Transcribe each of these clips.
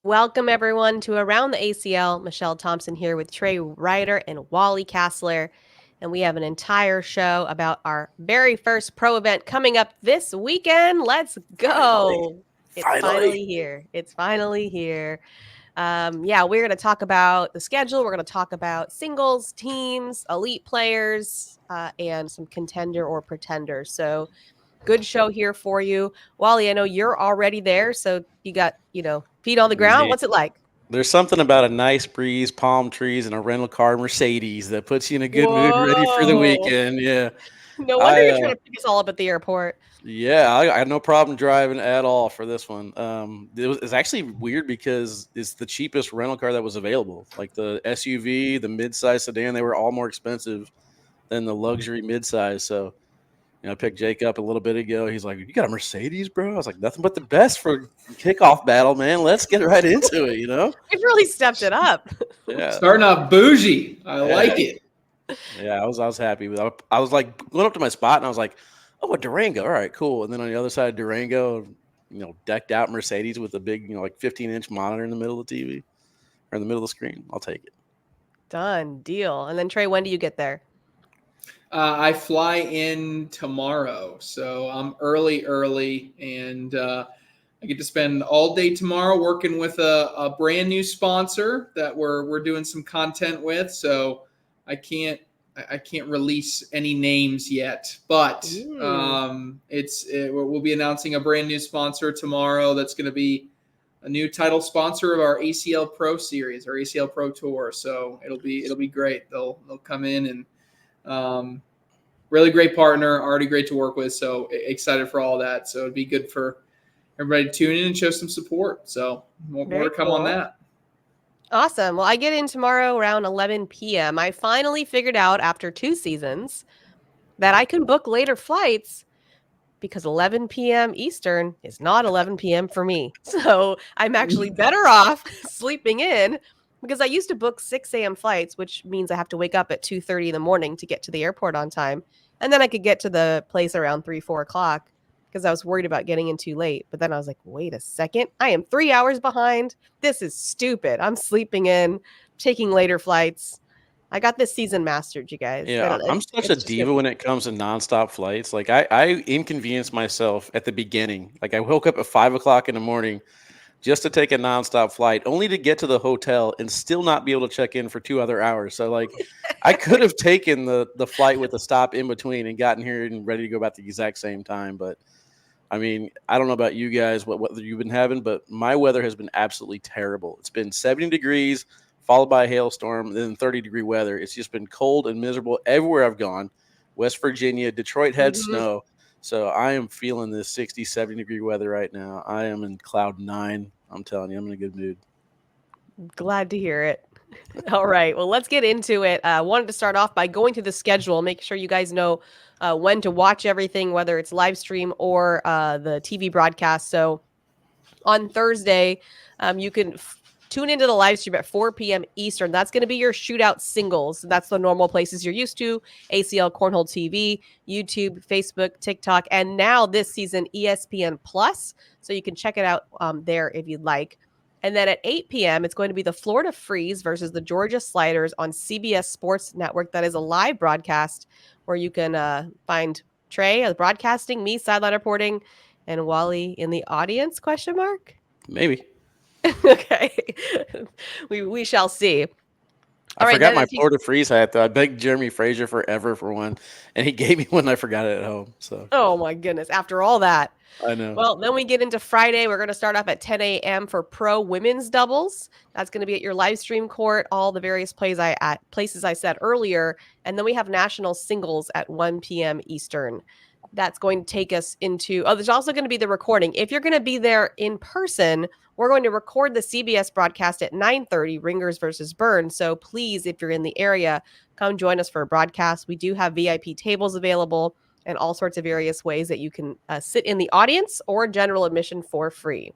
Welcome, everyone, to Around the ACL. Michelle Thompson here with Trey Ryder and Wally Castler. And we have an entire show about our very first pro event coming up this weekend. Let's go. It's finally here. It's finally here. We're going to talk about the schedule. We're going to talk about singles, teams, elite players, and some contender or pretender. So, good show here for you. Wally, I know you're already there. So, you got, feet on the ground. Man, What's it like? there's something about a nice breeze, palm trees, and a rental car Mercedes that puts you in a good mood, ready for the Whoa. weekend. Yeah, No wonder I you're trying to pick us all up at the airport. I had no problem driving at all for this one. It's actually weird because it's the cheapest rental car that was available. Like the SUV, the midsize sedan, they were all more expensive than the luxury midsize. So I picked Jake up a little bit ago. He's like, "You got a Mercedes, bro?" I was like, "Nothing but the best for kickoff battle, man. Let's get right into it." We've really stepped it up. Yeah. Starting off bougie. I Yeah. like it. Yeah, I was happy with it. I was like going up to my spot and I was like, "Oh, a Durango. All right, cool." And then on the other side of Durango, decked out Mercedes with a big, like 15-inch monitor in the middle of the TV or in the middle of the screen. I'll take it. Done. Deal. And then, Trey, when do you get there? I fly in tomorrow, so I'm early, and I get to spend all day tomorrow working with a brand new sponsor that we're doing some content with. So I can't release any names yet, but we'll be announcing a brand new sponsor tomorrow. That's going to be a new title sponsor of our ACL Pro series, our ACL Pro Tour. So it'll be great. They'll come in and really great partner, already great to work with. So excited for all that. So it'd be good for everybody to tune in and show some support. So more to come on that. Awesome. Well, I get in tomorrow around 11 p.m. I finally figured out after 2 seasons that I can book later flights because 11 p.m. Eastern is not 11 p.m. for me. So I'm actually better off sleeping in because I used to book 6 a.m. flights, which means I have to wake up at 2:30 in the morning to get to the airport on time. And then I could get to the place around 3, 4 o'clock because I was worried about getting in too late. But then I was like, wait a second, I am 3 hours behind. This is stupid. I'm sleeping in, taking later flights. I got this season mastered, you guys. Yeah, I'm such a diva when it comes to nonstop flights. Like I inconvenienced myself at the beginning. Like I woke up at 5 o'clock in the morning just to take a nonstop flight, only to get to the hotel and still not be able to check in for 2 other hours. So like I could have taken the flight with a stop in between and gotten here and ready to go about the exact same time. But I mean, I don't know about you guys, what weather you've been having, but my weather has been absolutely terrible. It's been 70 degrees, followed by a hailstorm, then 30-degree weather. It's just been cold and miserable everywhere I've gone. West Virginia, Detroit had snow. So I am feeling this 60, 70-degree weather right now. I am in cloud nine. I'm telling you, I'm in a good mood. Glad to hear it. All right. Well, let's get into it. I wanted to start off by going to the schedule, make sure you guys know when to watch everything, whether it's live stream or the TV broadcast. So on Thursday, you can tune into the live stream at 4 p.m. Eastern. That's going to be your shootout singles. That's the normal places you're used to: ACL Cornhole TV, YouTube, Facebook, TikTok, and now this season ESPN Plus. So you can check it out there if you'd like. And then at 8 p.m., it's going to be the Florida Freeze versus the Georgia Sliders on CBS Sports Network. That is a live broadcast where you can find Trey broadcasting, me sideline reporting, and Wally in the audience, question mark? Maybe. Okay. we shall see. I forgot my Florida Freeze hat, though. I begged Jeremy Frazier forever for one, and he gave me one. I forgot it at home. So. Oh, my goodness. After all that. I know. Well, then we get into Friday. We're going to start off at 10 a.m. for pro women's doubles. That's going to be at your live stream court, all the various places I said earlier. And then we have national singles at 1 p.m. Eastern. That's going to take us into, there's also going to be the recording. If you're going to be there in person, we're going to record the CBS broadcast at 9:30, Ringers versus Burns. So please, if you're in the area, come join us for a broadcast. We do have VIP tables available and all sorts of various ways that you can sit in the audience or general admission for free.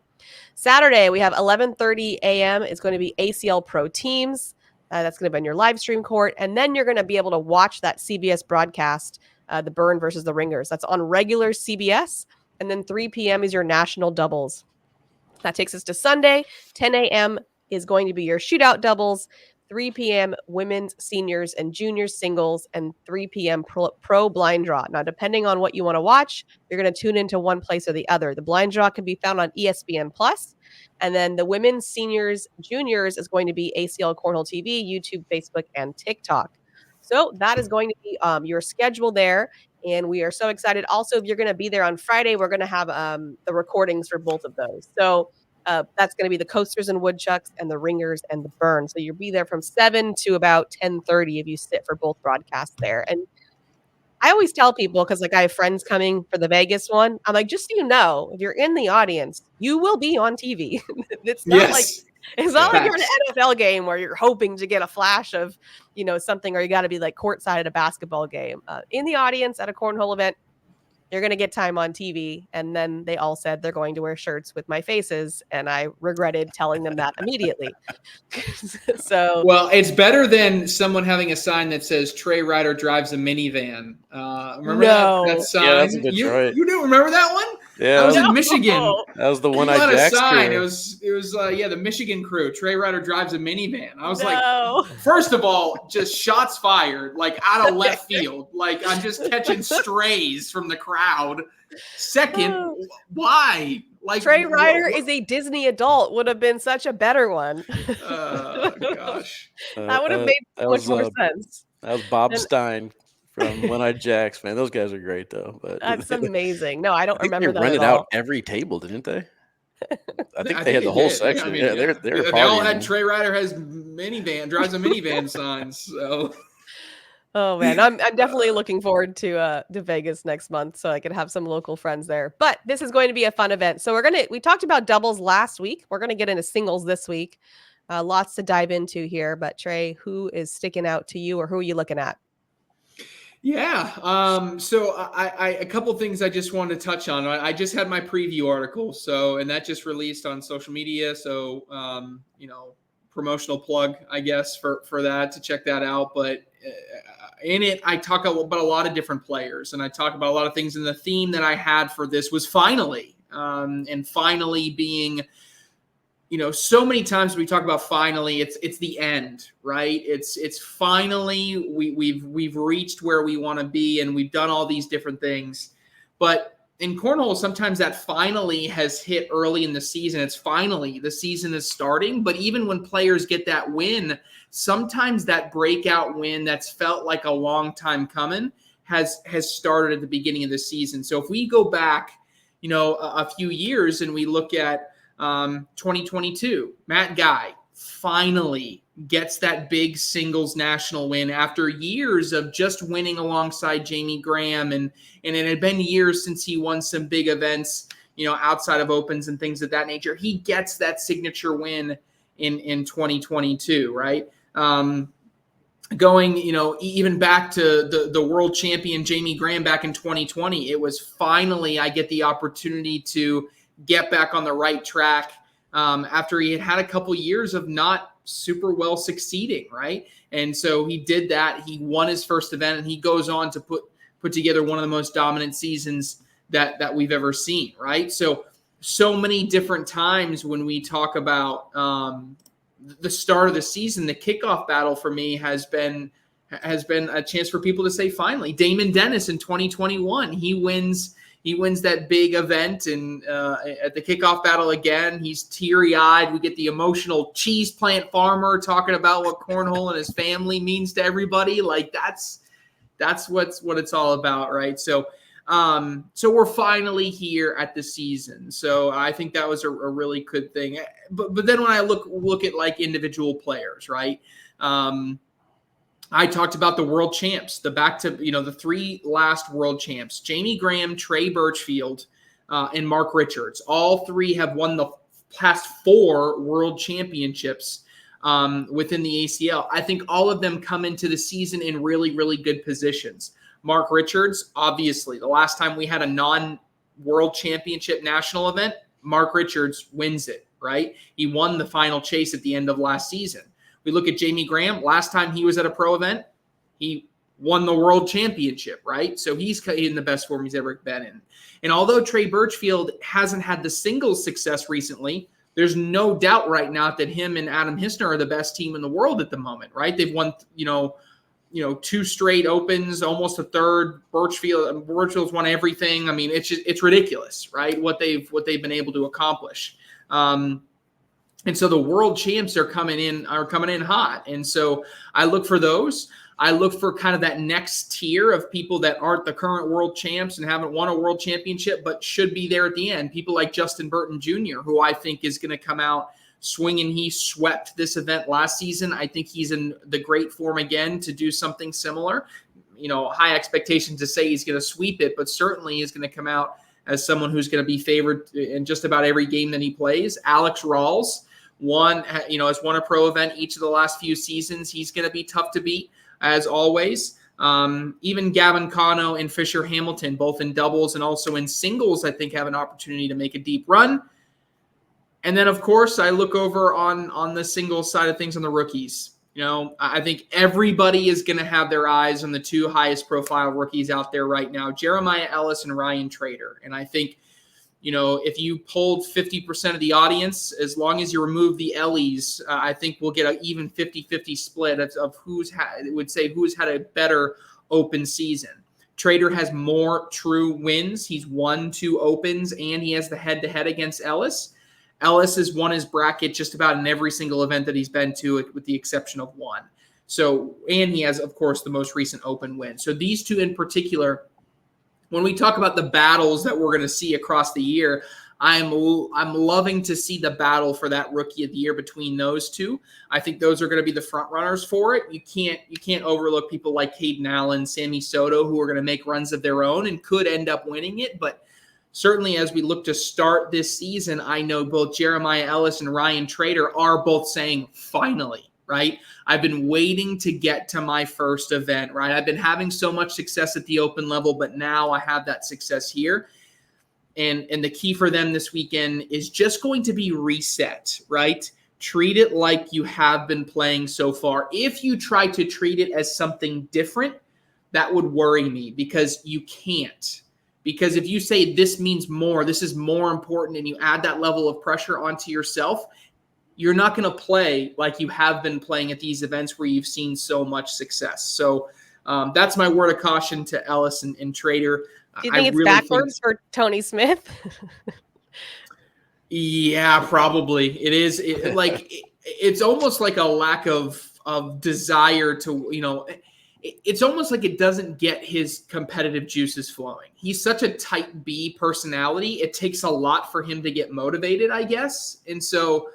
Saturday, we have 11:30 a.m. It's going to be ACL Pro Teams. That's going to be on your live stream court. And then you're going to be able to watch that CBS broadcast, the Burn versus the Ringers. That's on regular CBS. And then 3 p.m. is your national doubles. That takes us to Sunday. 10 a.m. is going to be your shootout doubles. 3 p.m. women's seniors and juniors singles, and 3 p.m. pro blind draw. Now, depending on what you want to watch, you're going to tune into one place or the other. The blind draw can be found on ESPN Plus, and then the women's seniors juniors is going to be ACL Cornhole TV, YouTube, Facebook, and TikTok. So that is going to be your schedule there, and we are so excited. Also, if you're going to be there on Friday, we're going to have the recordings for both of those. So that's going to be the Coasters and Woodchucks and the Ringers and the Burn. So you'll be there from 7 to about 10:30 if you sit for both broadcasts there. And I always tell people, because like I have friends coming for the Vegas one, I'm like, just so you know, if you're in the audience, you will be on TV. It's not like it's not like you're in an NFL game where you're hoping to get a flash of, something, or you got to be like courtside at a basketball game. In the audience at a cornhole event, you're going to get time on TV. And then they all said they're going to wear shirts with my faces. And I regretted telling them that immediately. So, well, it's better than someone having a sign that says Trey Ryder drives a minivan. Remember that sign? Yeah, that's in Detroit. You don't remember that one? Yeah, that was in Michigan. That was the one I jacked. Sign. It was the Michigan crew. Trey Ryder drives a minivan. I was like, first of all, just shots fired, like out of left field. Like I'm just catching strays from the crowd. Second, why? Like Trey Ryder is a Disney adult would have been such a better one. Oh gosh. That would have made so much more sense. That was Bob Stein from One Eyed Jacks, man. Those guys are great though. But that's amazing. No, I don't remember that. They rented at all. out every table, didn't they? I think they had the whole section. Yeah, I mean, they're they all had Trey Ryder drives a minivan signs. So. Oh man, I'm definitely looking forward to Vegas next month, so I could have some local friends there. But this is going to be a fun event. So we talked about doubles last week. We're gonna get into singles this week. Lots to dive into here. But Trey, who is sticking out to you, or who are you looking at? Yeah. So I a couple things I just wanted to touch on. I just had my preview article, and that just released on social media. So promotional plug, I guess, for that, to check that out. But in it, I talk about a lot of different players, and I talk about a lot of things. And the theme that I had for this was finally, and finally being, so many times we talk about finally, it's the end, right? It's finally we've reached where we want to be, and we've done all these different things. But in cornhole, sometimes that finally has hit early in the season. It's finally the season is starting. But even when players get that win, sometimes that breakout win that's felt like a long time coming has started at the beginning of the season. So if we go back, a few years and we look at 2022, Matt Guy finally gets that big singles national win after years of just winning alongside Jamie Graham. And it had been years since he won some big events, outside of opens and things of that nature. He gets that signature win in 2022, right? Going, even back to the world champion Jamie Graham back in 2020, it was finally I get the opportunity to get back on the right track after he had a couple years of not super well succeeding, right? And so he did that. He won his first event, and he goes on to put together one of the most dominant seasons that we've ever seen, right? So many different times when we talk about the start of the season, the kickoff battle for me has been a chance for people to say finally. Damon Dennis in 2021, he wins that big event, and at the kickoff battle again, he's teary-eyed. We get the emotional cheese plant farmer talking about what cornhole and his family means to everybody. Like that's what it's all about, right? So we're finally here at the season. So I think that was a really good thing. But then when I look at like individual players, right? I talked about the world champs, the three last world champs, Jamie Graham, Trey Birchfield, and Mark Richards. All three have won the past 4 world championships within the ACL. I think all of them come into the season in really, really good positions. Mark Richards, obviously, the last time we had a non-world championship national event, Mark Richards wins it, right? He won the final chase at the end of last season. We look at Jamie Graham. Last time he was at a pro event, he won the world championship, right? So he's in the best form he's ever been in. And although Trey Birchfield hasn't had the singles success recently, there's no doubt right now that him and Adam Hissner are the best team in the world at the moment, right? They've won, 2 straight opens, almost a third. Birchfield's won everything. I mean, it's ridiculous, right? What they've been able to accomplish. And so the world champs are coming in hot. And so I look for those. I look for kind of that next tier of people that aren't the current world champs and haven't won a world championship, but should be there at the end. People like Justin Burton Jr., who I think is going to come out swinging. He swept this event last season. I think he's in the great form again to do something similar. High expectations to say he's going to sweep it, but certainly is going to come out as someone who's going to be favored in just about every game that he plays. Alex Rawls has won a pro event each of the last few seasons. He's going to be tough to beat, as always. Even Gavin Cano and Fisher Hamilton, both in doubles and also in singles, I think have an opportunity to make a deep run. And then, of course, I look over on the singles side of things on the rookies. I think everybody is going to have their eyes on the 2 highest profile rookies out there right now, Jeremiah Ellis and Ryan Trader. And I think, if you polled 50% of the audience, as long as you remove the Ellies, I think we'll get an even 50-50 split of who's had a better open season. Trader has more true wins. He's won 2 opens, and he has the head-to-head against Ellis. Ellis has won his bracket just about in every single event that he's been to, with the exception of 1. So, and he has, of course, the most recent open win. So these 2 in particular, when we talk about the battles that we're going to see across the year, I'm loving to see the battle for that rookie of the year between those 2. I think those are going to be the front runners for it. You can't overlook people like Caden Allen, Sammy Soto, who are going to make runs of their own and could end up winning it. But certainly as we look to start this season, I know both Jeremiah Ellis and Ryan Trader are both saying, finally, right? I've been waiting to get to my first event, right? I've been having so much success at the open level, but now I have that success here. And the key for them this weekend is just going to be reset, right? Treat it like you have been playing so far. If you try to treat it as something different, that would worry me, because you can't. Because if you say this means more, this is more important, and you add that level of pressure onto yourself, you're not going to play like you have been playing at these events where you've seen so much success. So that's my word of caution to Ellis and Trader. Do you think it's backwards for Tony Smith? Yeah, probably. It is. It's almost like a lack of desire to, it's almost like it doesn't get his competitive juices flowing. He's such a type B personality. It takes a lot for him to get motivated, I guess. And so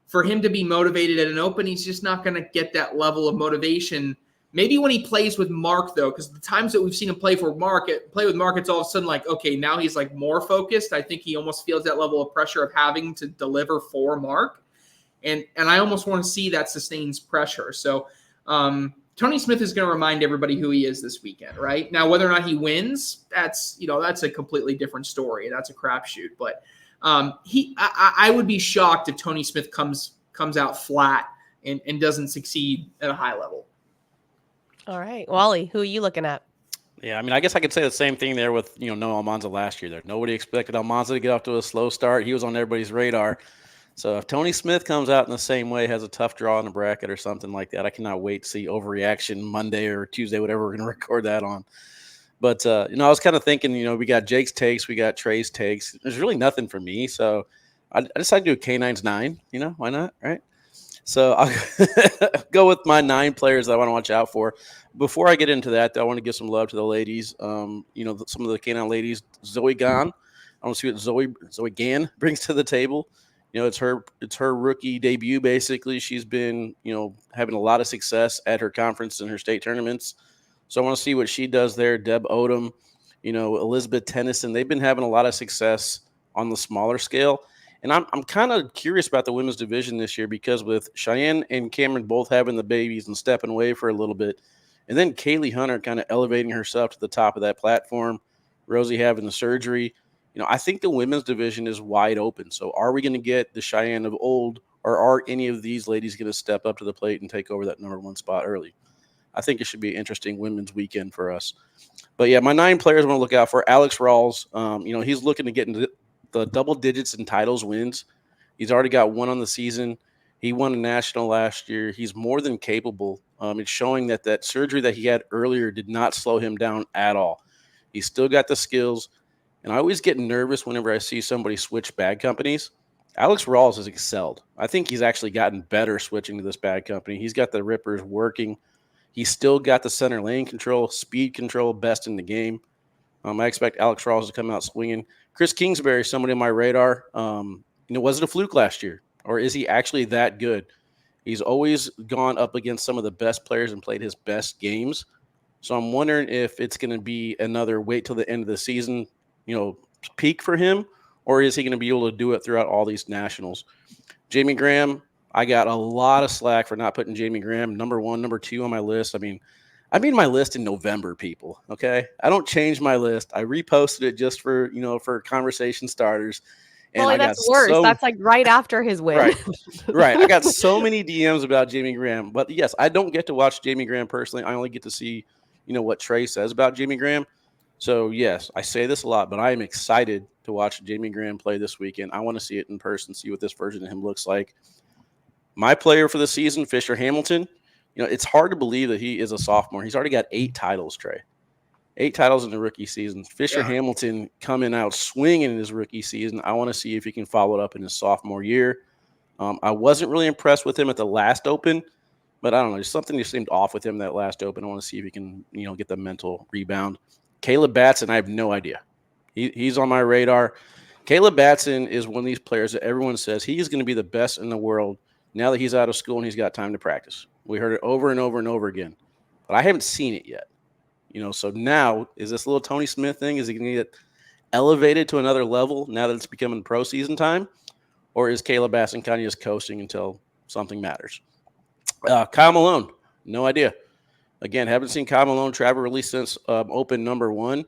for him to be motivated at an open, he's just not going to get that level of motivation. Maybe when he plays with Mark, though, because the times that we've seen him play with Mark, it's all of a sudden like, okay, now he's like more focused. I think he almost feels that level of pressure of having to deliver for Mark. And I almost want to see that sustains pressure. So Tony Smith is going to remind everybody who he is this weekend, right? Now, whether or not he wins, that's a completely different story. That's a crapshoot. But I would be shocked if Tony Smith comes out flat and doesn't succeed at a high level. All right. Wally, who are you looking at? Yeah, I mean, I guess I could say the same thing there with, Noah Almanza last year there. Nobody expected Almanza to get off to a slow start. He was on everybody's radar. So if Tony Smith comes out in the same way, has a tough draw in the bracket or something like that, I cannot wait to see overreaction Monday or Tuesday, whatever we're going to record that on. But, I was kind of thinking, we got Jake's takes, we got Trey's takes. There's really nothing for me. So I decided to do a K9's 9, why not, right? So I'll go with my 9 players that I want to watch out for. Before I get into that, though, I want to give some love to the ladies. Some of the K9 ladies, Zoe Gann. I want to see what Zoe Gann brings to the table. It's her rookie debut, basically. She's been, having a lot of success at her conference and her state tournaments. So I want to see what she does there. Deb Odom, Elizabeth Tennyson. They've been having a lot of success on the smaller scale. And I'm kind of curious about the women's division this year, because with Cheyenne and Cameron both having the babies and stepping away for a little bit, and then Kaylee Hunter kind of elevating herself to the top of that platform, Rosie having the surgery, I think the women's division is wide open. So are we going to get the Cheyenne of old, or are any of these ladies going to step up to the plate and take over that number 1 spot early? I think it should be an interesting women's weekend for us. But yeah, my 9 players I want to look out for. Alex Rawls, he's looking to get into the double digits in titles wins. He's already got one on the season. He won a national last year. He's more than capable. It's showing that surgery that he had earlier did not slow him down at all. He's still got the skills. And I always get nervous whenever I see somebody switch bag companies. Alex Rawls has excelled. I think he's actually gotten better switching to this bag company. He's got the rippers working. He's still got the center lane control, speed control, best in the game. I expect Alex Rawls to come out swinging. Chris Kingsbury, somebody on my radar. Was it a fluke last year? Or is he actually that good? He's always gone up against some of the best players and played his best games. So I'm wondering if it's going to be another wait till the end of the season, peak for him, or is he going to be able to do it throughout all these nationals? Jamie Graham, I got a lot of slack for not putting Jamie Graham number 1, number 2 on my list. I made my list in November, people. Okay. I don't change my list. I reposted it just for conversation starters. And well, that's worse. That's like right after his win. Right. Right. I got so many DMs about Jamie Graham, but yes, I don't get to watch Jamie Graham personally. I only get to see, what Trey says about Jamie Graham. So yes, I say this a lot, but I am excited to watch Jamie Graham play this weekend. I want to see it in person, see what this version of him looks like. My player for the season, Fisher Hamilton. It's hard to believe that he is a sophomore. He's already got 8 titles, Trey. 8 titles in the rookie season. Fisher Hamilton coming out swinging in his rookie season. I want to see if he can follow it up in his sophomore year. I wasn't really impressed with him at the last Open, but I don't know. There's something that seemed off with him that last Open. I want to see if he can, get the mental rebound. Caleb Batson, I have no idea. He's on my radar. Caleb Batson is one of these players that everyone says he is going to be the best in the world now that he's out of school and he's got time to practice. We heard it over and over and over again, but I haven't seen it yet. So now is this little Tony Smith thing? Is he going to get elevated to another level now that it's becoming pro season time? Or is Caleb Batson kind of just coasting until something matters? Kyle Malone, no idea. Again, haven't seen Kyle Malone travel really since Open number 1.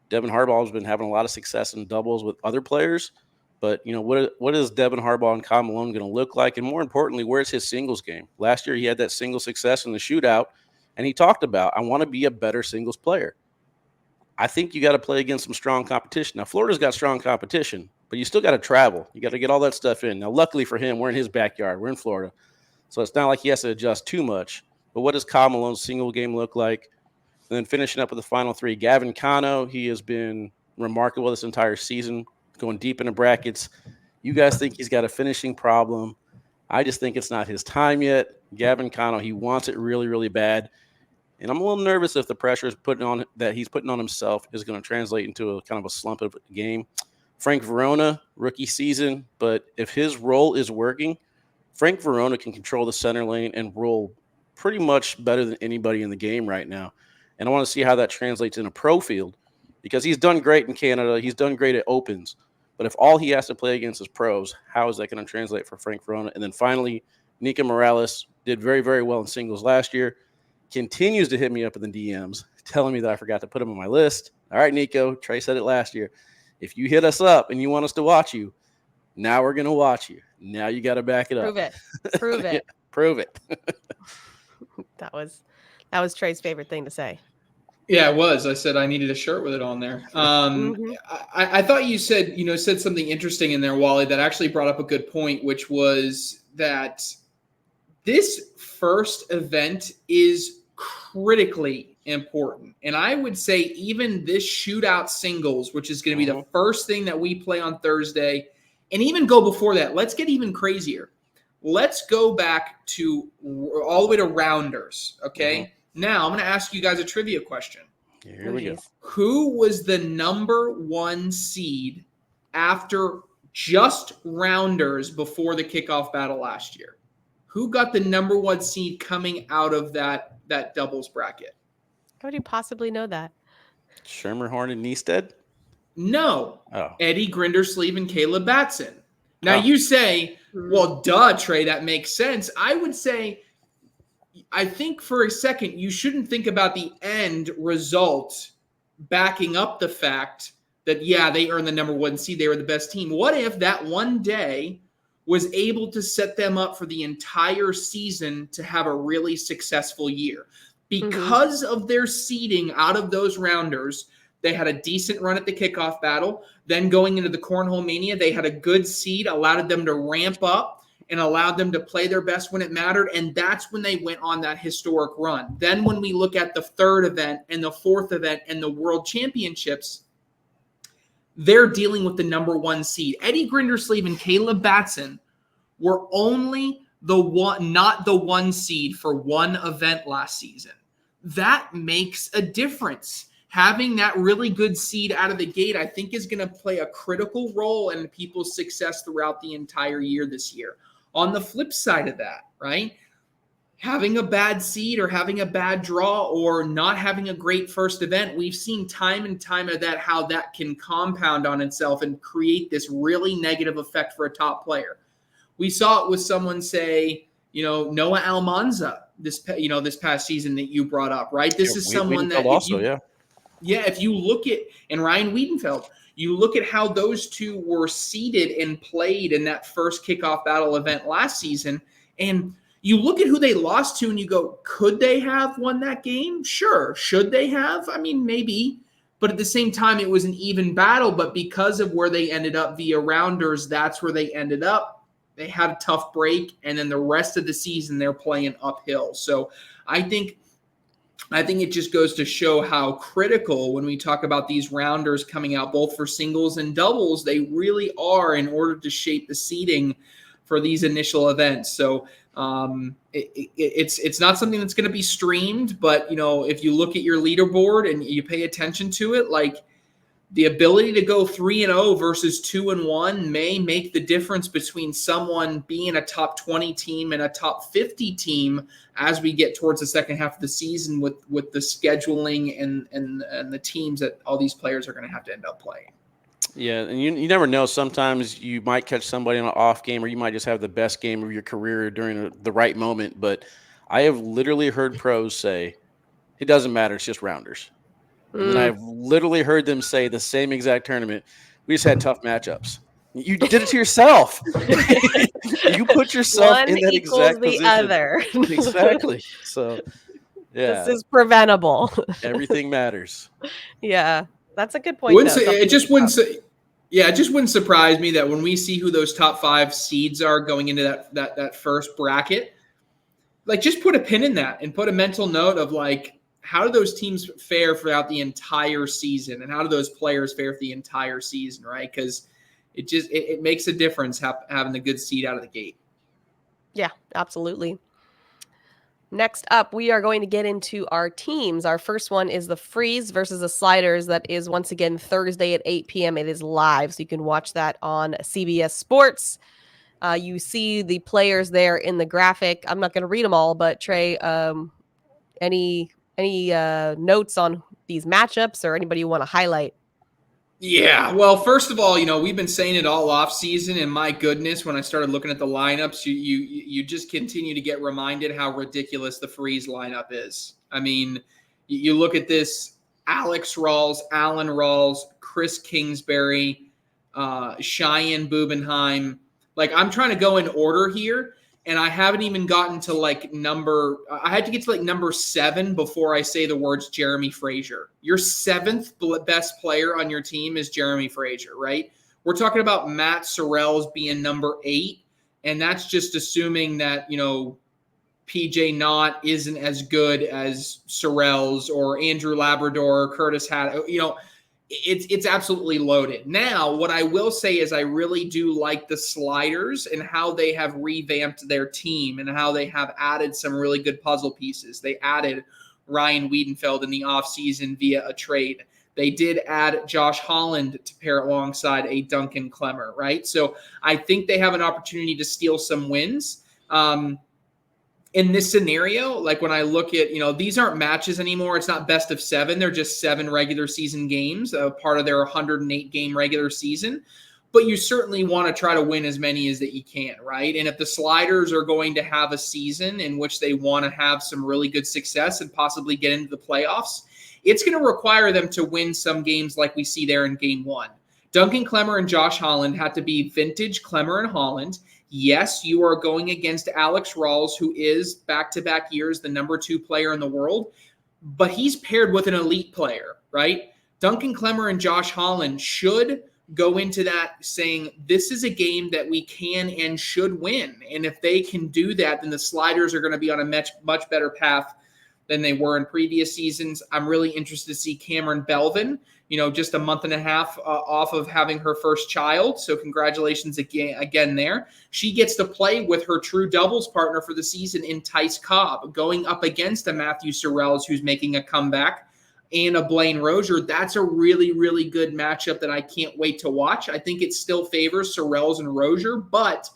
Devin Harbaugh has been having a lot of success in doubles with other players. But, what is Devin Harbaugh and Kyle Malone going to look like? And more importantly, where's his singles game? Last year, he had that single success in the shootout. And he talked about, I want to be a better singles player. I think you got to play against some strong competition. Now, Florida's got strong competition, but you still got to travel. You got to get all that stuff in. Now, luckily for him, we're in his backyard. We're in Florida. So it's not like he has to adjust too much. But what does Kyle Malone's single game look like? And then finishing up with the final 3, Gavin Cano. He has been remarkable this entire season, going deep into brackets. You guys think he's got a finishing problem. I just think it's not his time yet. Gavin Cano, he wants it really, really bad. And I'm a little nervous if the pressure he's putting on himself is going to translate into a kind of a slump of a game. Frank Verona, rookie season, but if his role is working, Frank Verona can control the center lane and roll pretty much better than anybody in the game right now. And I want to see how that translates in a pro field because he's done great in Canada. He's done great at Opens. But if all he has to play against is pros, how is that going to translate for Frank Verona? And then finally, Nika Morales did very, very well in singles last year. Continues to hit me up in the DMs, telling me that I forgot to put him on my list. All right, Nico, Trey said it last year. If you hit us up and you want us to watch you, now we're going to watch you. Now you got to back it up. Prove it. Yeah, prove it. That was Trey's favorite thing to say. Yeah, it was. I said I needed a shirt with it on there. I thought you said something interesting in there, Wally, that actually brought up a good point, which was that this first event is critically important. And I would say even this shootout singles, which is going to be the first thing that we play on Thursday, and even go before that, let's get even crazier. Let's go back to all the way to rounders, okay? Now, I'm going to ask you guys a trivia question. Here we go. Who was the number 1 seed after just rounders before the kickoff battle last year? Who got the number 1 seed coming out of that doubles bracket? How would you possibly know that? Schermerhorn and Neested? No. Oh. Eddie Grindersleeve and Caleb Batson. Now you say, well, duh, Trey, that makes sense. I would say, I think for a second, you shouldn't think about the end result backing up the fact that, yeah, they earned the number 1 seed. They were the best team. What if that one day was able to set them up for the entire season to have a really successful year? Because of their seeding out of those rounders, They had a decent run at the Kickoff Battle. Then going into the Cornhole Mania, they had a good seed, allowed them to ramp up and allowed them to play their best when it mattered. And that's when they went on that historic run. Then when we look at the third event and the fourth event and the World Championships, they're dealing with the number one seed. Eddie Grindersleeve and Caleb Batson were only not the one seed for one event last season. That makes a difference. Having that really good seed out of the gate, I think, is going to play a critical role in people's success throughout the entire year this year. On the flip side of that, right, having a bad seed or having a bad draw or not having a great first event, we've seen time and time of that how that can compound on itself and create this really negative effect for a top player. We saw it with someone, say, Noah Almanza this past season that you brought up, right? This is someone that if you look at, and Ryan Wiedenfeld, you look at how those two were seeded and played in that first Kickoff Battle event last season, and you look at who they lost to and you go, could they have won that game? Sure. Should they have? I mean, maybe. But at the same time, it was an even battle. But because of where they ended up via rounders, that's where they ended up. They had a tough break. And then the rest of the season, they're playing uphill. So I think it just goes to show how critical when we talk about these rounders coming out, both for singles and doubles, they really are in order to shape the seeding for these initial events. So it's not something that's going to be streamed, but if you look at your leaderboard and you pay attention to it, like the ability to go 3-0 versus 2-1 may make the difference between someone being a top 20 team and a top 50 team as we get towards the second half of the season with the scheduling and the teams that all these players are going to have to end up playing. Yeah, and you never know. Sometimes you might catch somebody on an off game, or you might just have the best game of your career during the right moment. But I have literally heard pros say, it doesn't matter, it's just rounders. And then I've literally heard them say the same exact tournament, we just had tough matchups. You did it to yourself. You put yourself in that exact position. One equals the other. Exactly. So, yeah. This is preventable. Everything matters. Yeah. That's a good point. It just wouldn't surprise me that when we see who those top 5 seeds are going into that first bracket, like just put a pin in that and put a mental note of like, how do those teams fare throughout the entire season, and how do those players fare for the entire season, right? Because it makes a difference having the good seed out of the gate. Yeah, absolutely. Next up, we are going to get into our teams. Our first one is the Freeze versus the Sliders. That is, once again, Thursday at 8 p.m. It is live, so you can watch that on CBS Sports. You see the players there in the graphic. I'm not going to read them all, but Trey, any notes on these matchups or anybody you want to highlight? Yeah, well, first of all, we've been saying it all off season, and my goodness, when I started looking at the lineups, you just continue to get reminded how ridiculous the Freeze lineup is. I mean, you look at this: Alex Rawls, Alan Rawls, Chris Kingsbury, Cheyenne Bubenheim. Like, I'm trying to go in order here, and I haven't even gotten to I had to get to number 7 before I say the words Jeremy Frazier. Your 7th best player on your team is Jeremy Frazier, right? We're talking about Matt Sorrells being number 8, and that's just assuming that, PJ Knott isn't as good as Sorrells or Andrew Labrador or Curtis Hadd. It's absolutely loaded. Now, what I will say is I really do like the Sliders and how they have revamped their team and how they have added some really good puzzle pieces. They added Ryan Wiedenfeld in the offseason via a trade. They did add Josh Holland to pair alongside a Duncan Clemmer, right? So I think they have an opportunity to steal some wins. In this scenario, like when I look at, these aren't matches anymore. It's not best of 7. They're just 7 regular season games, part of their 108 game regular season. But you certainly want to try to win as many as that you can, right? And if the Sliders are going to have a season in which they want to have some really good success and possibly get into the playoffs, it's going to require them to win some games like we see there in game 1. Duncan Clemmer and Josh Holland had to be vintage Clemmer and Holland. Yes, you are going against Alex Rawls, who is back-to-back years the number 2 player in the world, but he's paired with an elite player, right? Duncan Clemmer and Josh Holland should go into that saying this is a game that we can and should win. And if they can do that, then the Sliders are going to be on a much better path than they were in previous seasons. I'm really interested to see Cameron Belvin, just a month and a half off of having her first child. So congratulations again there. She gets to play with her true doubles partner for the season in Tice Cobb, going up against a Matthew Sorrells who's making a comeback, and a Blaine Rozier. That's a really, really good matchup that I can't wait to watch. I think it still favors Sorrells and Rozier, but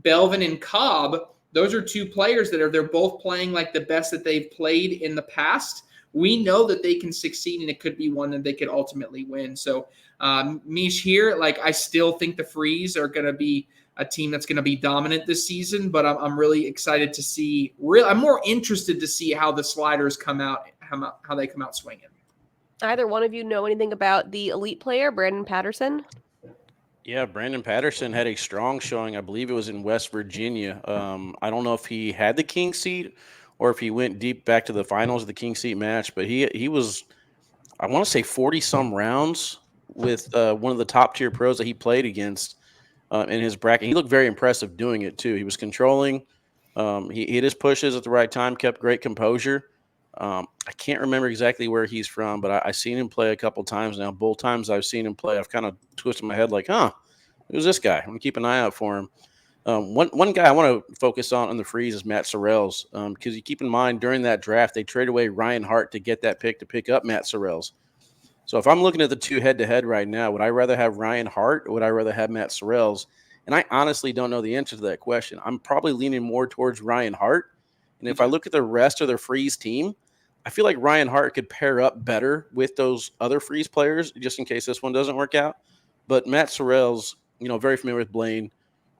Belvin and Cobb, those are two players they're both playing like the best that they've played in the past. We know that they can succeed, and it could be one that they could ultimately win. So, Meesh here, I still think the Freeze are going to be a team that's going to be dominant this season, but I'm really excited to see. I'm more interested to see how the Sliders come out, how they come out swinging. Either one of you know anything about the elite player, Brandon Patterson? Yeah, Brandon Patterson had a strong showing. I believe it was in West Virginia. I don't know if he had the king seat or if he went deep back to the finals of the king seat match, but he was, I want to say 40-some rounds with one of the top-tier pros that he played against in his bracket. He looked very impressive doing it, too. He was controlling. He hit his pushes at the right time, kept great composure. I can't remember exactly where he's from, but I've seen him play a couple times now. Both times I've seen him play, I've kind of twisted my head like, who's this guy? I'm going to keep an eye out for him. One guy I want to focus on the Freeze is Matt Sorrells, because you keep in mind during that draft, they traded away Ryan Hart to get that pick to pick up Matt Sorrells. So if I'm looking at the two head-to-head right now, would I rather have Ryan Hart or would I rather have Matt Sorrells? And I honestly don't know the answer to that question. I'm probably leaning more towards Ryan Hart. And if I look at the rest of the Freeze team, I feel like Ryan Hart could pair up better with those other Freeze players, just in case this one doesn't work out. But Matt Sorrells, very familiar with Blaine.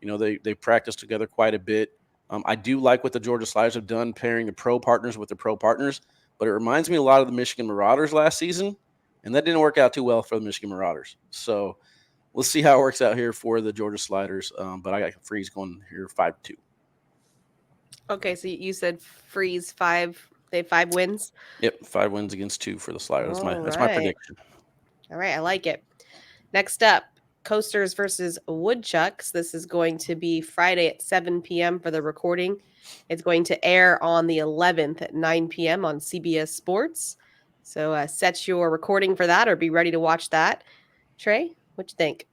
They practice together quite a bit. I do like what the Georgia Sliders have done, pairing the pro partners with the pro partners. But it reminds me a lot of the Michigan Marauders last season, and that didn't work out too well for the Michigan Marauders. So we'll see how it works out here for the Georgia Sliders. But I got Freeze going here 5-2. Okay, so you said Freeze 5. They have 5 wins? Yep, 5 wins against 2 for the Sliders. That's my prediction. All right, I like it. Next up, Coasters versus Woodchucks. This is going to be Friday at 7 p.m. for the recording. It's going to air on the 11th at 9 p.m. on CBS Sports. So set your recording for that or be ready to watch that. Trey, what you think?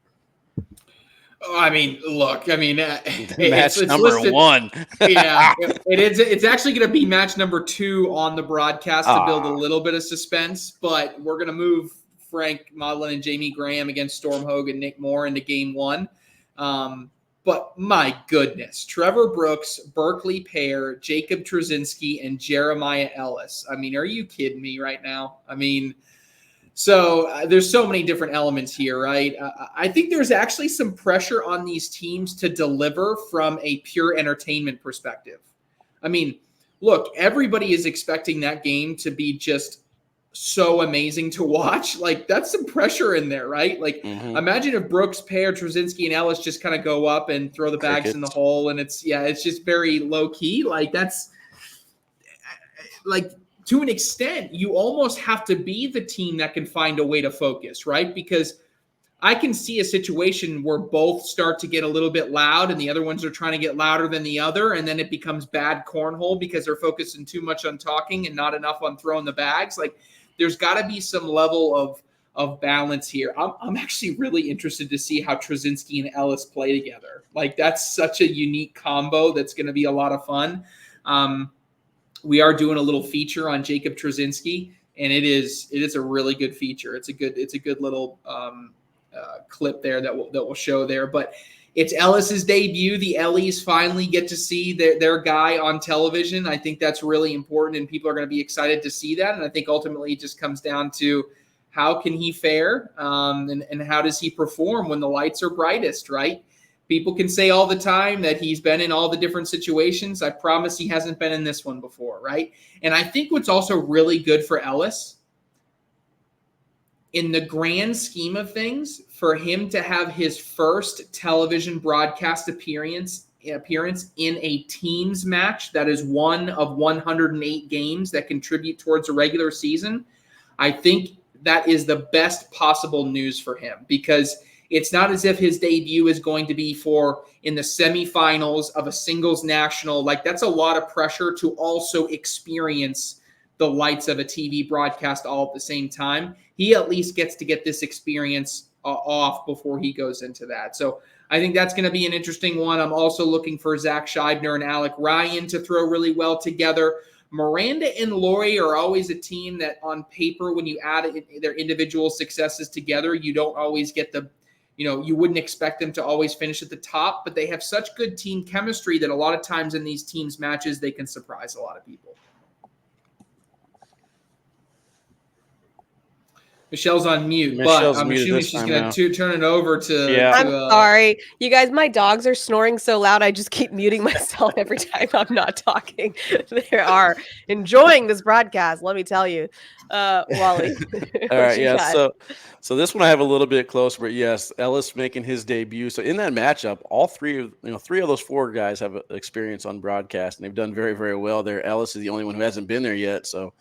It's number listed, 1. Yeah, it's actually going to be match number 2 on the broadcast to build a little bit of suspense, but we're going to move Frank Modlin and Jamie Graham against Storm Hogue and Nick Moore into game 1. But my goodness, Trevor Brooks, Berkeley Pear, Jacob Trzynski, and Jeremiah Ellis. Are you kidding me right now? So there's so many different elements here, right? I think there's actually some pressure on these teams to deliver from a pure entertainment perspective. Look, everybody is expecting that game to be just so amazing to watch. That's some pressure in there, right? Imagine if Brooks, Pear, Trzynski, and Ellis just kind of go up and throw the bags in the hole, and it's just very low key. That's to an extent, you almost have to be the team that can find a way to focus, right? Because I can see a situation where both start to get a little bit loud and the other ones are trying to get louder than the other, and then it becomes bad cornhole because they're focusing too much on talking and not enough on throwing the bags. There's got to be some level of balance here. I'm actually really interested to see how Trzynski and Ellis play together. That's such a unique combo that's going to be a lot of fun. We are doing a little feature on Jacob Trzynski, and it is a really good feature. It's a good little clip there that will show there. But it's Ellis's debut. The Ellies finally get to see their guy on television. I think that's really important, and people are going to be excited to see that. And I think ultimately it just comes down to how can he fare and how does he perform when the lights are brightest, right? People can say all the time that he's been in all the different situations. I promise he hasn't been in this one before, right? And I think what's also really good for Ellis, in the grand scheme of things, for him to have his first television broadcast appearance in a teams match that is one of 108 games that contribute towards a regular season, I think that is the best possible news for him, because it's not as if his debut is going to be in the semifinals of a singles national. Like, that's a lot of pressure to also experience the lights of a TV broadcast all at the same time. He at least gets to get this experience off before he goes into that. So I think that's going to be an interesting one. I'm also looking for Zach Scheibner and Alec Ryan to throw really well together. Miranda and Lori are always a team that on paper, when you add their individual successes together, you don't always get you wouldn't expect them to always finish at the top, but they have such good team chemistry that a lot of times in these teams matches, they can surprise a lot of people. Michelle's on mute, but I'm assuming she's going to turn it over to. Yeah. I'm sorry. You guys, my dogs are snoring so loud, I just keep muting myself every time I'm not talking. They are enjoying this broadcast, let me tell you. Wally. All right, yeah. So this one I have a little bit closer, but yes, Ellis making his debut. So in that matchup, all three of those four guys have experience on broadcast, and they've done very, very well there. Ellis is the only one who hasn't been there yet, so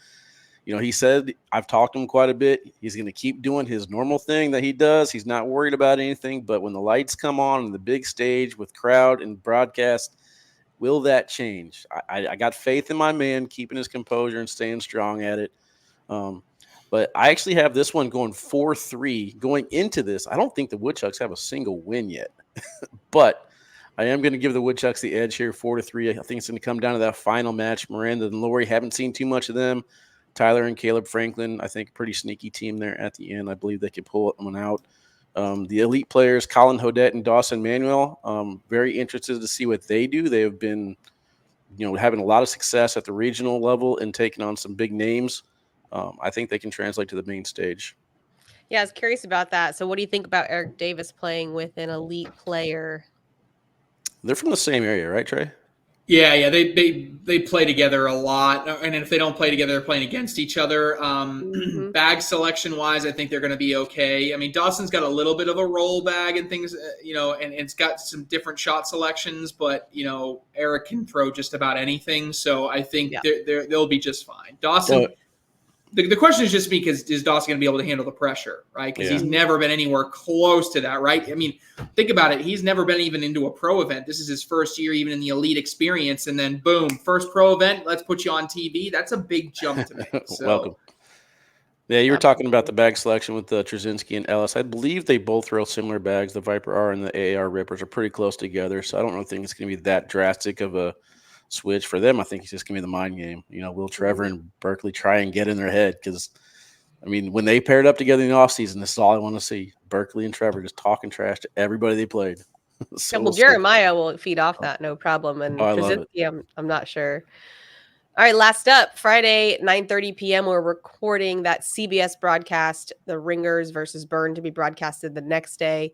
he said, I've talked to him quite a bit. He's going to keep doing his normal thing that he does. He's not worried about anything. But when the lights come on the big stage with crowd and broadcast, will that change? I got faith in my man keeping his composure and staying strong at it. But I actually have this one going 4-3 going into this. I don't think the Woodchucks have a single win yet. But I am going to give the Woodchucks the edge here, 4-3. I think it's going to come down to that final match. Miranda and Lori, haven't seen too much of them. Tyler and Caleb Franklin, I think, pretty sneaky team there at the end. I believe they could pull one out. The elite players, Colin Hodette and Dawson Manuel, very interested to see what they do. They have been, having a lot of success at the regional level and taking on some big names. I think they can translate to the main stage. Yeah, I was curious about that. So what do you think about Eric Davis playing with an elite player? They're from the same area, right, Trey? Yeah, they play together a lot, and if they don't play together, they're playing against each other. Bag selection wise, I think they're going to be okay. I mean, Dawson's got a little bit of a roll bag and things, and it's got some different shot selections, but Eric can throw just about anything, so I think they'll be just fine. Dawson. The question is just because is Dawson going to be able to handle the pressure, right? Because he's never been anywhere close to that, right? I mean, think about it. He's never been even into a pro event. This is his first year even in the elite experience. And then, boom, first pro event, let's put you on TV. That's a big jump to make. So. Welcome. Yeah, you were talking about the bag selection with Trzynski and Ellis. I believe they both throw similar bags. The Viper R and the AAR Rippers are pretty close together. So I don't really think it's going to be that drastic of a switch for them. I think it's just gonna be the mind game. Will Trevor and Berkeley try and get in their head? Because when they paired up together in the offseason, this is all I want to see. Berkeley and Trevor just talking trash to everybody they played. Jeremiah will feed off that, no problem. And I'm not sure. All right, last up, Friday, 9:30 p.m. We're recording that CBS broadcast, the Ringers versus Burn, to be broadcasted the next day.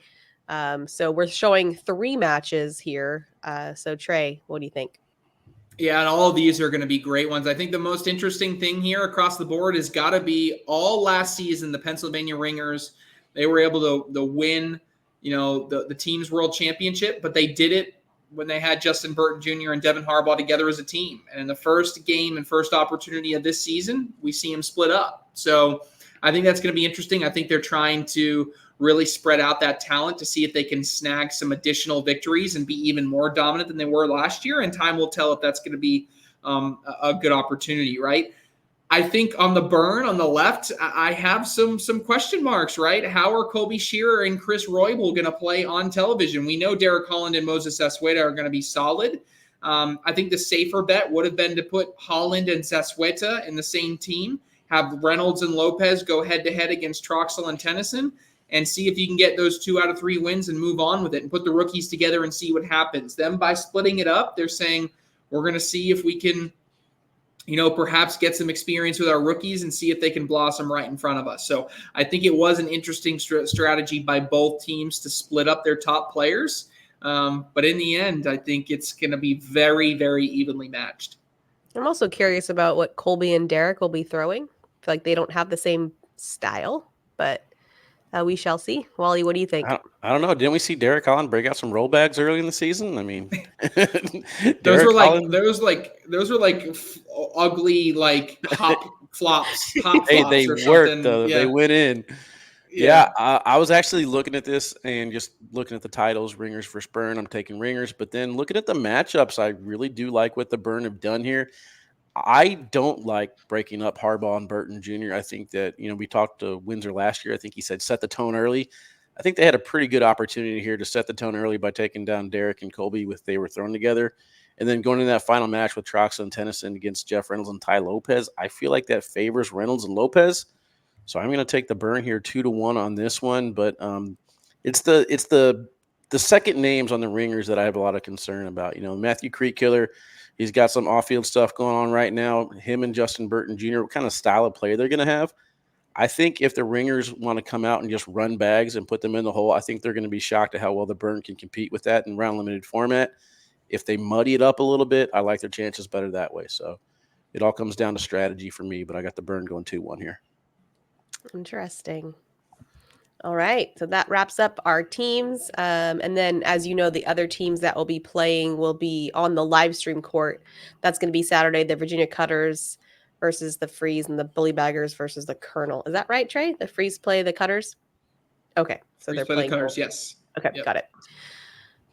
So we're showing 3 matches here. So Trey, what do you think? Yeah, and all of these are going to be great ones. I think the most interesting thing here across the board has got to be all last season, the Pennsylvania Ringers, they were able to win, the team's world championship, but they did it when they had Justin Burton Jr. and Devin Harbaugh together as a team. And in the first game and first opportunity of this season, we see them split up. So I think that's going to be interesting. I think they're trying to really spread out that talent to see if they can snag some additional victories and be even more dominant than they were last year. And time will tell if that's going to be a good opportunity, right? I think on the Burn, on the left, I have some question marks, right? How are Colby Shearer and Chris Roybal going to play on television? We know Derek Holland and Moses Sasweta are going to be solid. I think the safer bet would have been to put Holland and Sasweta in the same team, have Reynolds and Lopez go head-to-head against Troxel and Tennyson, and see if you can get those 2 out of 3 wins and move on with it and put the rookies together and see what happens. Them by splitting it up, they're saying we're going to see if we can, perhaps get some experience with our rookies and see if they can blossom right in front of us. So I think it was an interesting strategy by both teams to split up their top players. But in the end, I think it's going to be very, very evenly matched. I'm also curious about what Colby and Derek will be throwing. I feel like they don't have the same style, but we shall see. Wally, what do you think? I don't know. Didn't we see Derek Holland break out some roll bags early in the season? I mean, those were like ugly, like hop flops, hop Hey, flops they or worked something. though. They Yeah. went in. Yeah, I was actually looking at this and just looking at the titles, ringers for Spurn. I'm taking ringers, but then looking at the matchups, I really do like what the Burn have done here. I don't like breaking up Harbaugh and Burton Jr. I think that, we talked to Windsor last year. I think he said set the tone early. I think they had a pretty good opportunity here to set the tone early by taking down Derek and Colby with they were thrown together. And then going into that final match with Troxel and Tennyson against Jeff Reynolds and Ty Lopez, I feel like that favors Reynolds and Lopez. So I'm going to take the Burn here 2-1 on this one. But it's the second names on the ringers that I have a lot of concern about. Matthew Creek Killer, he's got some off-field stuff going on right now. Him and Justin Burton Jr., what kind of style of play they're going to have? I think if the ringers want to come out and just run bags and put them in the hole, I think they're going to be shocked at how well the Burn can compete with that in round limited format. If they muddy it up a little bit, I like their chances better that way. So it all comes down to strategy for me, but I got the Burn going 2-1 here. Interesting. All right. So that wraps up our teams. And then, as you know, the other teams that will be playing will be on the live stream court. That's going to be Saturday, the Virginia Cutters versus the Freeze and the Bully Baggers versus the Colonel. Is that right, Trey? The Freeze play the Cutters? Okay. So they're playing the Cutters, both. yes. Okay. Yep. Got it.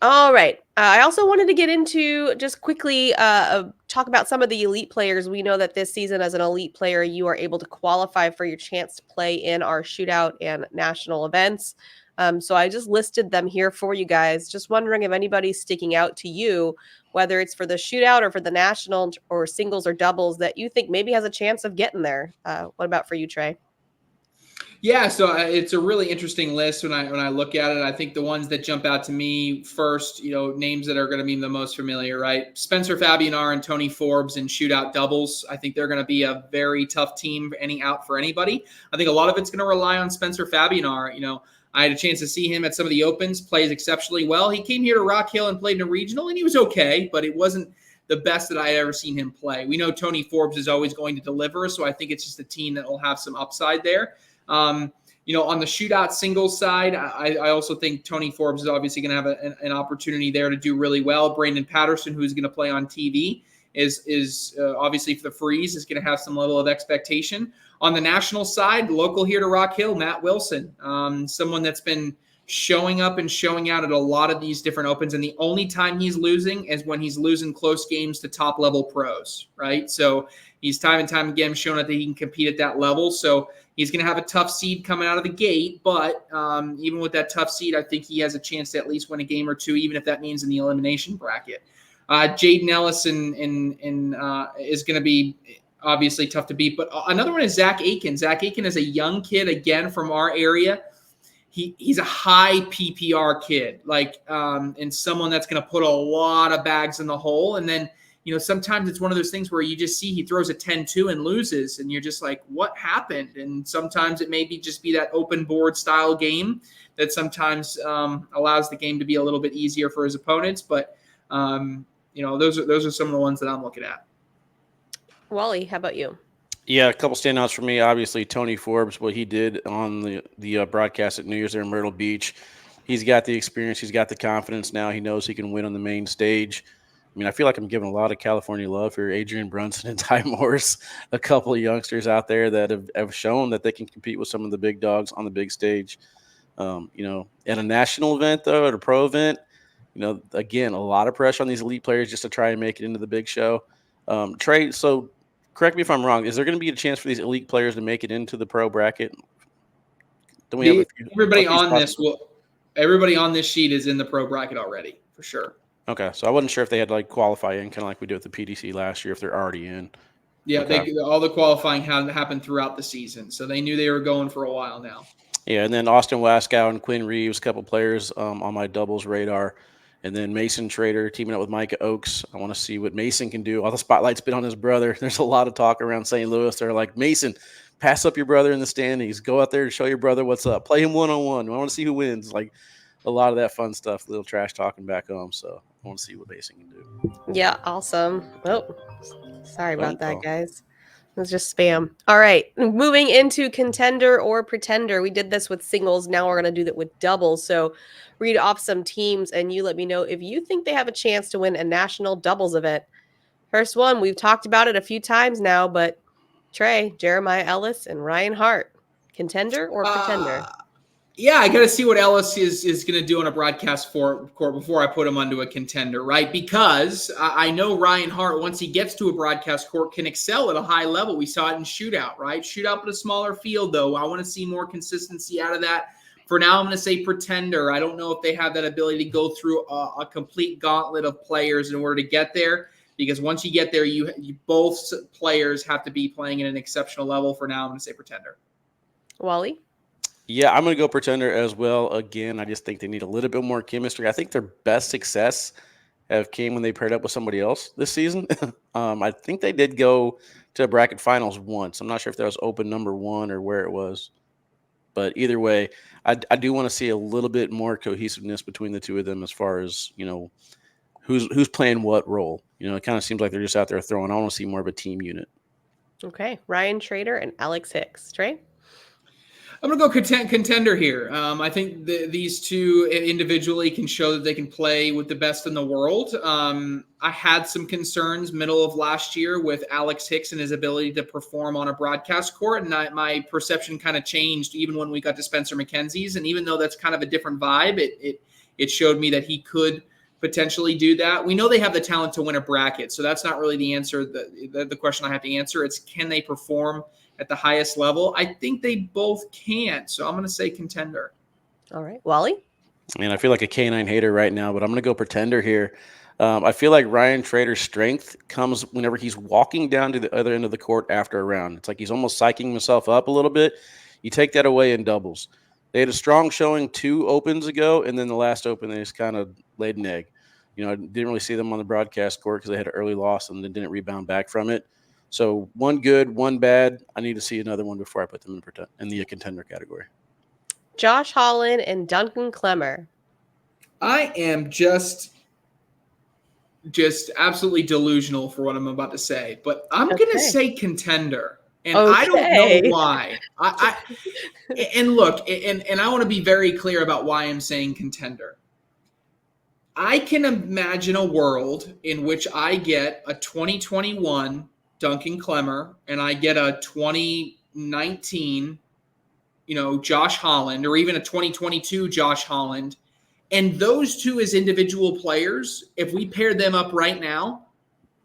All right. I also wanted to get into just quickly talk about some of the elite players. We know that this season, as an elite player, you are able to qualify for your chance to play in our shootout and national events. So I just listed them here for you guys. Just wondering if anybody's sticking out to you, whether it's for the shootout or for the national or singles or doubles, that you think maybe has a chance of getting there. What about for you, Trey? Yeah, so it's a really interesting list when I look at it. I think the ones that jump out to me first, names that are going to be the most familiar, right? Spencer Fabianar and Tony Forbes in shootout doubles. I think they're going to be a very tough team for anybody. I think a lot of it's going to rely on Spencer Fabianar. I had a chance to see him at some of the opens, plays exceptionally well. He came here to Rock Hill and played in a regional, and he was okay, but it wasn't the best that I had ever seen him play. We know Tony Forbes is always going to deliver, so I think it's just a team that will have some upside there. On the shootout singles side, I also think Tony Forbes is obviously going to have an opportunity there to do really well. Brandon Patterson, who's going to play on TV, is obviously for the Freeze, is going to have some level of expectation. On the national side, local here to Rock Hill, Matt Wilson, someone that's been showing up and showing out at a lot of these different opens. And the only time he's losing is when he's losing close games to top level pros, right? So he's time and time again shown that he can compete at that level. So he's going to have a tough seed coming out of the gate, but even with that tough seed, I think he has a chance to at least win a game or two, even if that means in the elimination bracket. Jaden Ellison is going to be obviously tough to beat, but another one is Zach Aiken. Zach Aiken is a young kid, again, from our area. He's a high PPR kid, and someone that's going to put a lot of bags in the hole. And then, sometimes it's one of those things where you just see he throws a 10-2 and loses, and you're just like, what happened? And sometimes it may just be that open board style game that sometimes allows the game to be a little bit easier for his opponents. But, those are some of the ones that I'm looking at. Wally, how about you? Yeah, a couple standouts for me. Obviously, Tony Forbes, what he did on the broadcast at New Year's there in Myrtle Beach. He's got the experience. He's got the confidence now. He knows he can win on the main stage. I mean, I feel like I'm giving a lot of California love here. Adrian Brunson and Ty Morris, a couple of youngsters out there that have shown that they can compete with some of the big dogs on the big stage. At a national event, though, at a pro event, again, a lot of pressure on these elite players just to try and make it into the big show. Trey, so correct me if I'm wrong. Is there going to be a chance for these elite players to make it into the pro bracket? Don't we have a few, everybody on this sheet is in the pro bracket already, for sure. Okay, so I wasn't sure if they had to qualify in, kind of like we did with the PDC last year, if they're already in. Yeah, okay. All the qualifying happened throughout the season, so they knew they were going for a while now. Yeah, and then Austin Waskow and Quinn Reeves, a couple players on my doubles radar. And then Mason Trader teaming up with Micah Oakes. I want to see what Mason can do. All the spotlight's been on his brother. There's a lot of talk around St. Louis. They're like, Mason, pass up your brother in the standings. Go out there and show your brother what's up. Play him one-on-one. I want to see who wins. Like a lot of that fun stuff, little trash talking back home. So I want to see what Mason can do. Yeah, awesome. Oh, sorry about that, guys. It was just spam. All right, moving into contender or pretender. We did this with singles. Now we're going to do that with doubles. So read off some teams, and you let me know if you think they have a chance to win a national doubles event. First one, we've talked about it a few times now, but Trey, Jeremiah Ellis, and Ryan Hart. Contender or pretender? Yeah, I got to see what Ellis is going to do on a broadcast court before I put him onto a contender, right? Because I know Ryan Hart, once he gets to a broadcast court, can excel at a high level. We saw it in shootout, right? Shootout but a smaller field, though. I want to see more consistency out of that. For now, I'm going to say pretender. I don't know if they have that ability to go through a complete gauntlet of players in order to get there. Because once you get there, you both players have to be playing at an exceptional level. For now, I'm going to say pretender. Wally? Yeah, I'm going to go pretender as well. Again, I just think they need a little bit more chemistry. I think their best success came when they paired up with somebody else this season. I think they did go to a bracket finals once. I'm not sure if that was open number 1 or where it was. But either way, I do want to see a little bit more cohesiveness between the two of them as far as, who's playing what role. It kind of seems like they're just out there throwing. I want to see more of a team unit. Okay. Ryan Trader and Alex Hicks. Trey? I'm going to go contender here. I think these two individually can show that they can play with the best in the world. I had some concerns middle of last year with Alex Hicks and his ability to perform on a broadcast court, and my perception kind of changed even when we got to Spencer McKenzie's. And even though that's kind of a different vibe, it showed me that he could potentially do that. We know they have the talent to win a bracket, so that's not really the answer. The question I have to answer, it's can they perform at the highest level? I think they both can. So I'm going to say contender. All right. Wally? And I feel like a canine hater right now, but I'm going to go pretender here. I feel like Ryan Trader's strength comes whenever he's walking down to the other end of the court after a round. It's like he's almost psyching himself up a little bit. You take that away in doubles. They had a strong showing 2 opens ago, and then the last open, they just kind of laid an egg. I didn't really see them on the broadcast court because they had an early loss and then didn't rebound back from it. So 1 good, 1 bad. I need to see another one before I put them in the contender category. Josh Holland and Duncan Clemmer. I am just absolutely delusional for what I'm about to say, but I'm going to say contender. And I don't know why. And look, and I want to be very clear about why I'm saying contender. I can imagine a world in which I get a 2021 Duncan Clemmer and I get a 2019, Josh Holland, or even a 2022 Josh Holland. And those two as individual players, if we pair them up right now,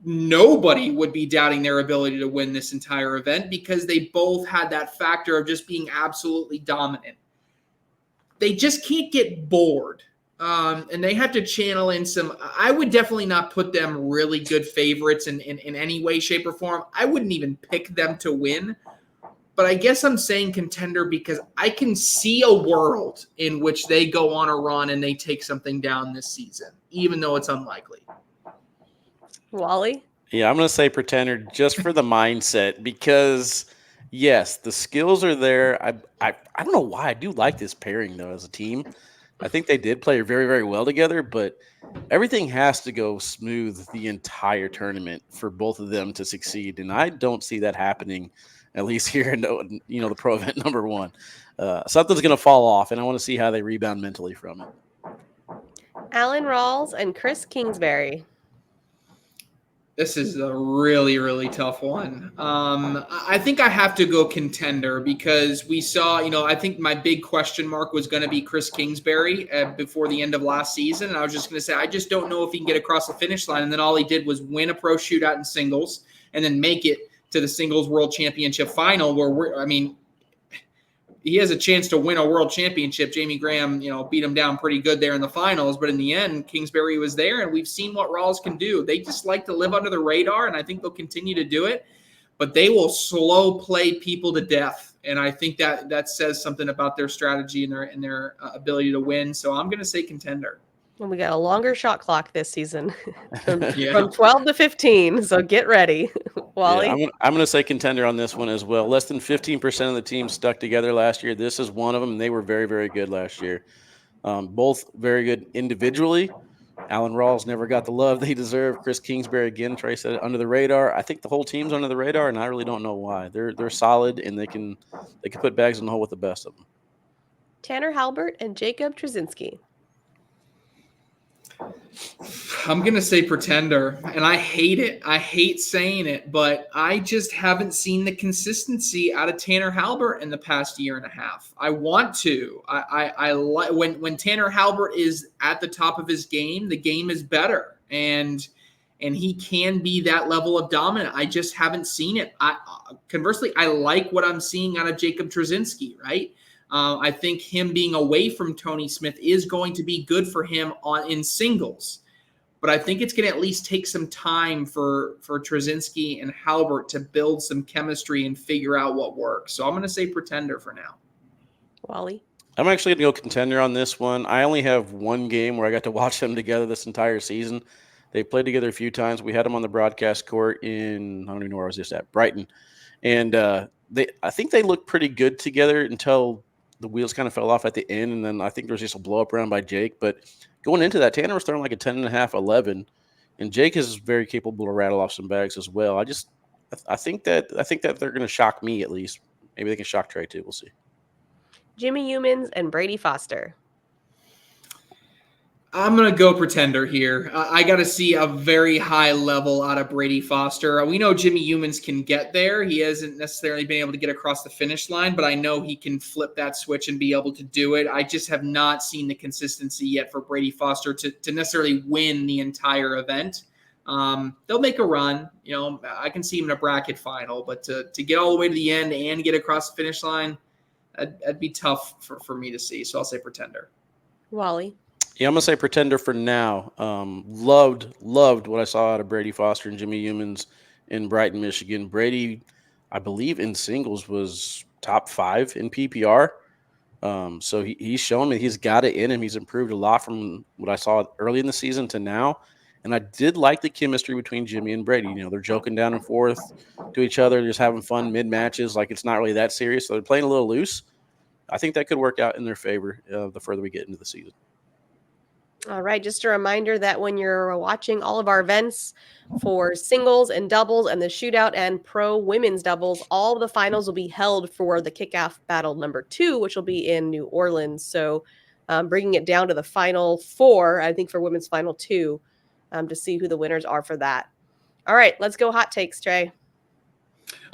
nobody would be doubting their ability to win this entire event because they both had that factor of just being absolutely dominant. They just can't get bored. And they have to channel in some. I would definitely not put them really good favorites in any way, shape, or form. I wouldn't even pick them to win. But I guess I'm saying contender because I can see a world in which they go on a run and they take something down this season, even though it's unlikely. Wally? Yeah, I'm going to say pretender just for the mindset because, yes, the skills are there. I don't know why I do like this pairing, though, as a team. I think they did play very, very well together, but everything has to go smooth the entire tournament for both of them to succeed, and I don't see that happening, at least here in the pro event number 1. Something's going to fall off, and I want to see how they rebound mentally from it. Alan Rawls and Chris Kingsbury. This is a really, really tough one. I think I have to go contender because we saw, I think my big question mark was going to be Chris Kingsbury before the end of last season. And I was just going to say, I just don't know if he can get across the finish line. And then all he did was win a pro shootout in singles and then make it to the singles world championship final where he has a chance to win a world championship. Jamie Graham, beat him down pretty good there in the finals. But in the end, Kingsbury was there, and we've seen what Rawls can do. They just like to live under the radar, and I think they'll continue to do it. But they will slow play people to death, and I think that says something about their strategy and their ability to win. So I'm going to say contender. And we got a longer shot clock this season from 12 to 15. So get ready. Wally? Yeah, I'm going to say contender on this one as well. Less than 15% of the teams stuck together last year. This is one of them, and they were very, very good last year. Both very good individually. Alan Rawls never got the love they deserve. Chris Kingsbury, again, Trey said it, under the radar. I think the whole team's under the radar, and I really don't know why. They're solid, and they can put bags in the hole with the best of them. Tanner Halbert and Jacob Trzynski. I'm going to say pretender, and I hate it. I hate saying it, but I just haven't seen the consistency out of Tanner Halbert in the past year and a half. I want to. I like when Tanner Halbert is at the top of his game, the game is better, and he can be that level of dominant. I just haven't seen it. Conversely, I like what I'm seeing out of Jacob Trzynski, right? I think him being away from Tony Smith is going to be good for him in singles. But I think it's going to at least take some time for Trzynski and Halbert to build some chemistry and figure out what works. So I'm going to say pretender for now. Wally? I'm actually going to go contender on this one. I only have one game where I got to watch them together this entire season. They played together a few times. We had them on the broadcast court in, I don't even know where I was just at, Brighton. And I think they looked pretty good together until the wheels kind of fell off at the end. And then I think there was just a blow up round by Jake. But going into that, Tanner was throwing like a 10.5, 11. And Jake is very capable to rattle off some bags as well. I think that they're going to shock me at least. Maybe they can shock Trey too. We'll see. Jimmy Humans and Brady Foster. I'm going to go pretender here. I got to see a very high level out of Brady Foster. We know Jimmy Humans can get there. He hasn't necessarily been able to get across the finish line, but I know he can flip that switch and be able to do it. I just have not seen the consistency yet for Brady Foster to necessarily win the entire event. They'll make a run. You know, I can see him in a bracket final, but to get all the way to the end and get across the finish line, that'd be tough for me to see. So I'll say pretender. Wally? Yeah, I'm going to say pretender for now. Loved what I saw out of Brady Foster and Jimmy Humans in Brighton, Michigan. Brady, I believe in singles, was top 5 in PPR. So he's shown me he's got it in him. He's improved a lot from what I saw early in the season to now. And I did like the chemistry between Jimmy and Brady. You know, they're joking down and forth to each other, just having fun mid-matches. Like, it's not really that serious. So they're playing a little loose. I think that could work out in their favor the further we get into the season. All right. Just a reminder that when you're watching all of our events for singles and doubles and the shootout and pro women's doubles, all of the finals will be held for the Kickoff Battle number 2, which will be in New Orleans. So bringing it down to the final 4, I think for women's final 2, to see who the winners are for that. All right. Let's go hot takes, Trey.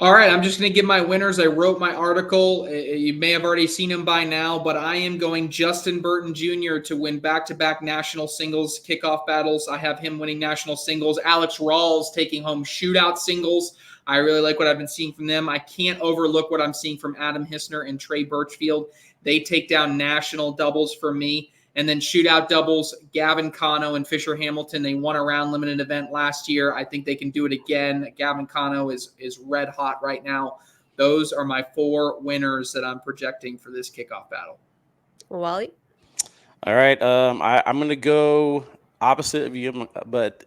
All right, I'm just going to give my winners. I wrote my article. You may have already seen him by now, but I am going Justin Burton Jr. to win back-to-back national singles kickoff battles. I have him winning national singles. Alex Rawls taking home shootout singles. I really like what I've been seeing from them. I can't overlook what I'm seeing from Adam Hissner and Trey Birchfield. They take down national doubles for me. And then shootout doubles, Gavin Cano and Fisher Hamilton. They won a round limited event last year. I think they can do it again. Gavin Cano is red hot right now. Those are my 4 winners that I'm projecting for this kickoff battle. Wally? All right. I'm going to go opposite of you, but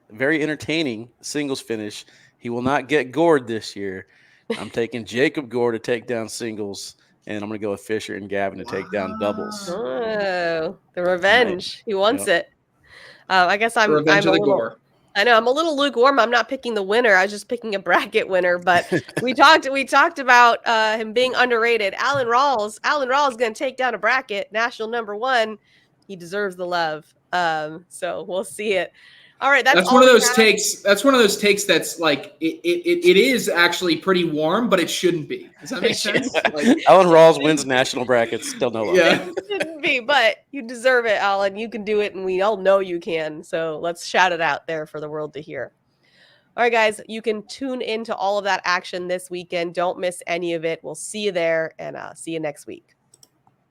very entertaining singles finish. He will not get gored this year. I'm taking Jacob Gore to take down singles. And I'm going to go with Fisher and Gavin to take down doubles. Oh, the revenge. He wants it. I guess I'm of the little, Gore. I know I'm a little lukewarm. I'm not picking the winner. I was just picking a bracket winner. But we talked about him being underrated. Alan Rawls is going to take down a bracket, national number 1. He deserves the love. So we'll see it. All right, that's one of those takes. That's one of those takes that's like it is actually pretty warm, but it shouldn't be. Does that make sense? Like, Alan Rawls wins national brackets. Still no love. Yeah. It shouldn't be, but you deserve it, Alan. You can do it, and we all know you can. So let's shout it out there for the world to hear. All right, guys, you can tune into all of that action this weekend. Don't miss any of it. We'll see you there, and see you next week.